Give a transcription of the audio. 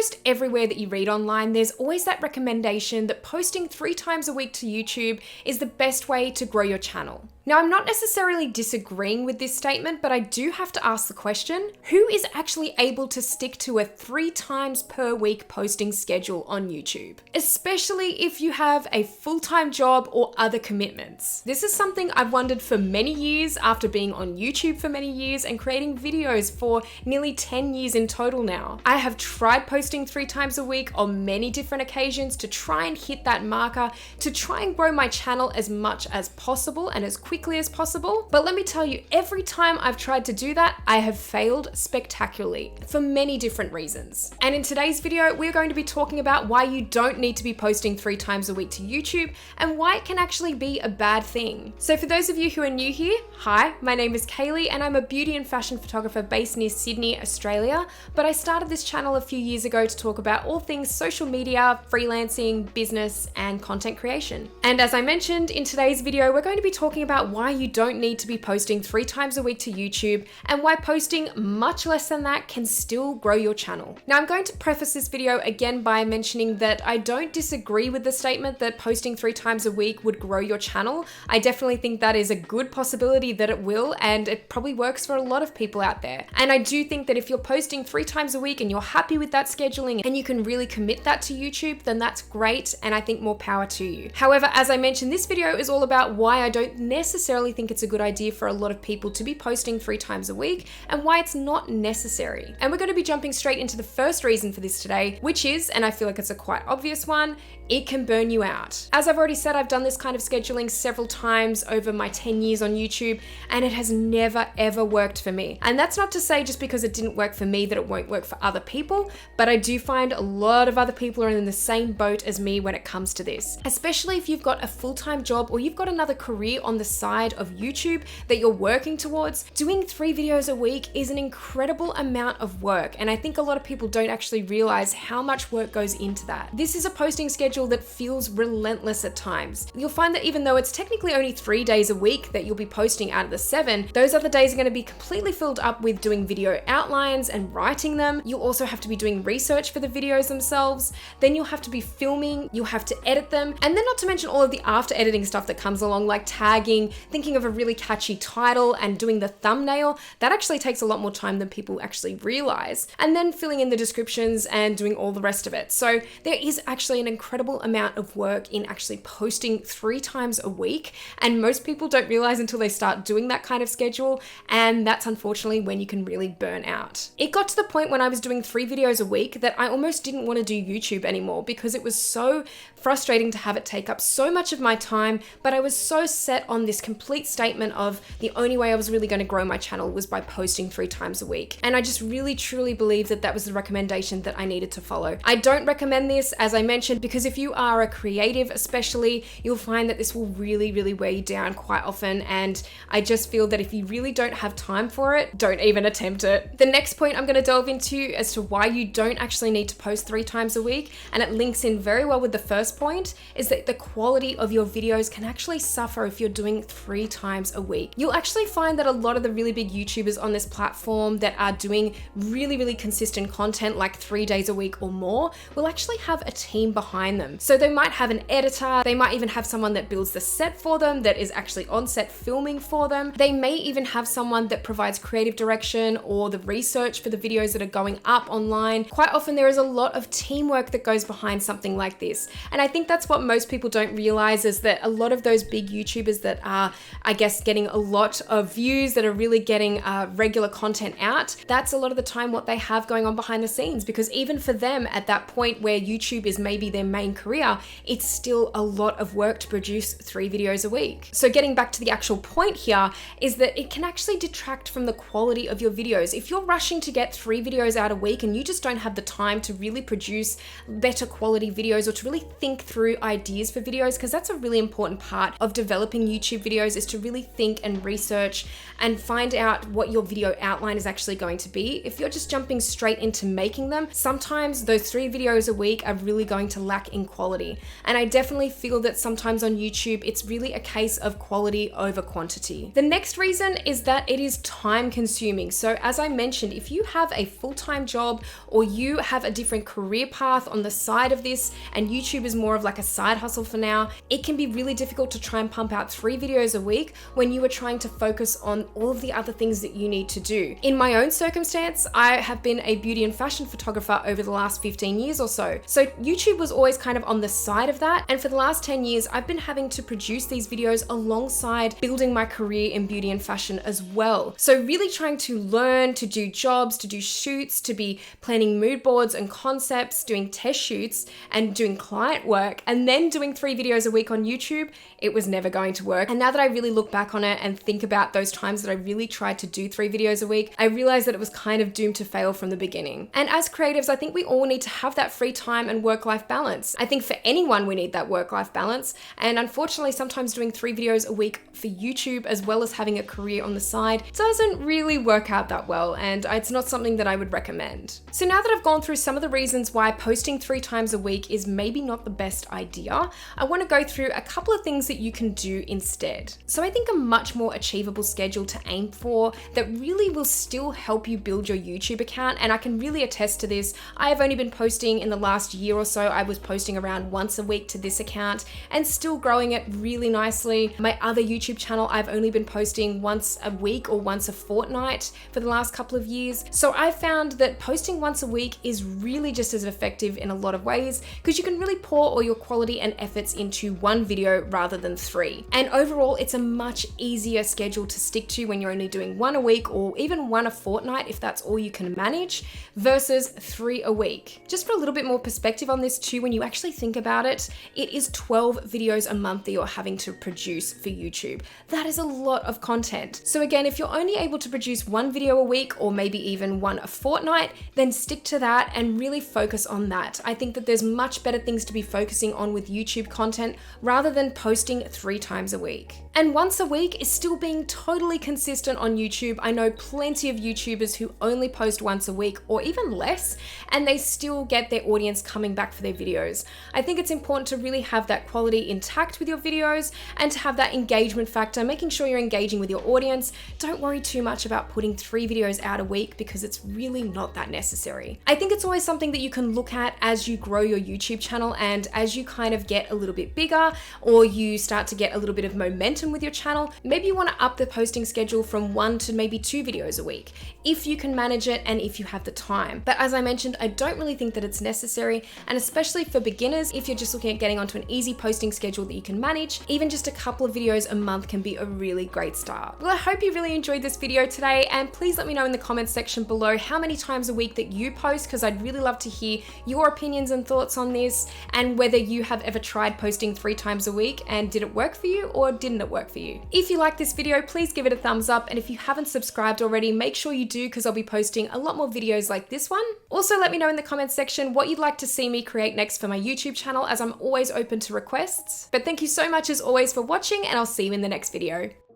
Almost everywhere that you read online, there's always that recommendation that posting 3 times a week to YouTube is the best way to grow your channel. Now, I'm not necessarily disagreeing with this statement, but I do have to ask the question, who is actually able to stick to a 3 times per week posting schedule on YouTube? Especially if you have a full-time job or other commitments. This is something I've wondered for many years after being on YouTube for many years and creating videos for nearly 10 years in total now. I have tried posting 3 times a week on many different occasions to try and hit that marker, to try and grow my channel as much as possible and as quickly as possible. But let me tell you, every time I've tried to do that, I have failed spectacularly for many different reasons. And in today's video, we're going to be talking about why you don't need to be posting 3 times a week to YouTube and why it can actually be a bad thing. So for those of you who are new here, hi, my name is Kaylee and I'm a beauty and fashion photographer based near Sydney, Australia. But I started this channel a few years ago to talk about all things social media, freelancing, business, and content creation. And as I mentioned, in today's video, we're going to be talking about why you don't need to be posting 3 times a week to YouTube and why posting much less than that can still grow your channel. Now, I'm going to preface this video again by mentioning that I don't disagree with the statement that posting 3 times a week would grow your channel. I definitely think that is a good possibility that it will, and it probably works for a lot of people out there. And I do think that if you're posting 3 times a week and you're happy with that scheduling and you can really commit that to YouTube, then that's great, and I think more power to you. However, as I mentioned, this video is all about why I don't necessarily think it's a good idea for a lot of people to be posting 3 times a week and why it's not necessary. And we're going to be jumping straight into the first reason for this today, which is, and I feel like it's a quite obvious one, it can burn you out. As I've already said, I've done this kind of scheduling several times over my 10 years on YouTube, and it has never ever worked for me. And that's not to say just because it didn't work for me that it won't work for other people, but I do find a lot of other people are in the same boat as me when it comes to this. Especially if you've got a full-time job or you've got another career on the side of YouTube that you're working towards, doing 3 videos a week is an incredible amount of work. And I think a lot of people don't actually realize how much work goes into that. This is a posting schedule that feels relentless at times. You'll find that even though it's technically only 3 days a week that you'll be posting out of the 7, those other days are going to be completely filled up with doing video outlines and writing them. You'll also have to be doing research for the videos themselves. Then you'll have to be filming, you'll have to edit them, and then not to mention all of the after editing stuff that comes along, like tagging, thinking of a really catchy title and doing the thumbnail. That actually takes a lot more time than people actually realize. And then filling in the descriptions and doing all the rest of it. So there is actually an incredible amount of work in actually posting 3 times a week. And most people don't realize until they start doing that kind of schedule. And that's unfortunately when you can really burn out. It got to the point when I was doing 3 videos a week that I almost didn't want to do YouTube anymore because it was so frustrating to have it take up so much of my time, but I was so set on this complete statement of the only way I was really going to grow my channel was by posting 3 times a week. And I just really truly believe that that was the recommendation that I needed to follow. I don't recommend this, as I mentioned, because if you are a creative especially, you'll find that this will really, really wear you down quite often. And I just feel that if you really don't have time for it, don't even attempt it. The next point I'm going to delve into as to why you don't actually need to post 3 times a week, and it links in very well with the first point, is that the quality of your videos can actually suffer if you're doing 3 times a week. You'll actually find that a lot of the really big YouTubers on this platform that are doing really, really consistent content, like 3 days a week or more, will actually have a team behind them. So they might have an editor, they might even have someone that builds the set for them, that is actually on set filming for them. They may even have someone that provides creative direction or the research for the videos that are going up online. Quite often there is a lot of teamwork that goes behind something like this. And I think that's what most people don't realize, is that a lot of those big YouTubers that are, I guess, getting a lot of views, that are really getting regular content out, that's a lot of the time what they have going on behind the scenes. Because even for them at that point where YouTube is maybe their main career, it's still a lot of work to produce 3 videos a week. So getting back to the actual point here is that it can actually detract from the quality of your videos. If you're rushing to get 3 videos out a week and you just don't have the time to really produce better quality videos or to really think through ideas for videos, because that's a really important part of developing YouTube YouTube videos is to really think and research and find out what your video outline is actually going to be. If you're just jumping straight into making them, sometimes those 3 videos a week are really going to lack in quality. And I definitely feel that sometimes on YouTube, it's really a case of quality over quantity. The next reason is that it is time consuming. So as I mentioned, if you have a full-time job or you have a different career path on the side of this and YouTube is more of like a side hustle for now, it can be really difficult to try and pump out 3 videos a week when you are trying to focus on all of the other things that you need to do. In my own circumstance, I have been a beauty and fashion photographer over the last 15 years or so. So YouTube was always kind of on the side of that. And for the last 10 years, I've been having to produce these videos alongside building my career in beauty and fashion as well. So really trying to learn to do jobs, to do shoots, to be planning mood boards and concepts, doing test shoots and doing client work, and then doing 3 videos a week on YouTube, it was never going to work. And now that I really look back on it and think about those times that I really tried to do 3 videos a week, I realized that it was kind of doomed to fail from the beginning. And as creatives, I think we all need to have that free time and work-life balance. I think for anyone, we need that work-life balance. And unfortunately, sometimes doing 3 videos a week for YouTube, as well as having a career on the side, doesn't really work out that well. And it's not something that I would recommend. So now that I've gone through some of the reasons why posting 3 times a week is maybe not the best idea, I want to go through a couple of things that you can do instead. So I think a much more achievable schedule to aim for that really will still help you build your YouTube account. And I can really attest to this. I have only been posting in the last year or so. I was posting around once a week to this account and still growing it really nicely. My other YouTube channel, I've only been posting once a week or once a fortnight for the last couple of years. So I found that posting once a week is really just as effective in a lot of ways because you can really pour all your quality and efforts into 1 video rather than 3. And overall, it's a much easier schedule to stick to when you're only doing 1 a week or even 1 a fortnight if that's all you can manage versus 3 a week. Just for a little bit more perspective on this too, when you actually think about it, it is 12 videos a month that you're having to produce for YouTube. That is a lot of content. So again, if you're only able to produce 1 video a week or maybe even 1 a fortnight, then stick to that and really focus on that. I think that there's much better things to be focusing on with YouTube content rather than posting 3 times a week. And once a week is still being totally consistent on YouTube. I know plenty of YouTubers who only post once a week or even less, and they still get their audience coming back for their videos. I think it's important to really have that quality intact with your videos and to have that engagement factor, making sure you're engaging with your audience. Don't worry too much about putting 3 videos out a week because it's really not that necessary. I think it's always something that you can look at as you grow your YouTube channel and as you kind of get a little bit bigger or you start to get a little bit of momentum with your channel. Maybe you want to up the posting schedule from 1 to maybe 2 videos a week if you can manage it and if you have the time. But as I mentioned, I don't really think that it's necessary, and especially for beginners, if you're just looking at getting onto an easy posting schedule that you can manage, even just a couple of videos a month can be a really great start. Well, I hope you really enjoyed this video today, and please let me know in the comments section below how many times a week that you post, because I'd really love to hear your opinions and thoughts on this, and whether you have ever tried posting 3 times a week and did it work for you or didn't it work for you. If you like this video, please give it a thumbs up, and if you haven't subscribed already, make sure you do, because I'll be posting a lot more videos like this one. Also, let me know in the comments section what you'd like to see me create next for my YouTube channel, as I'm always open to requests. But thank you so much as always for watching, and I'll see you in the next video.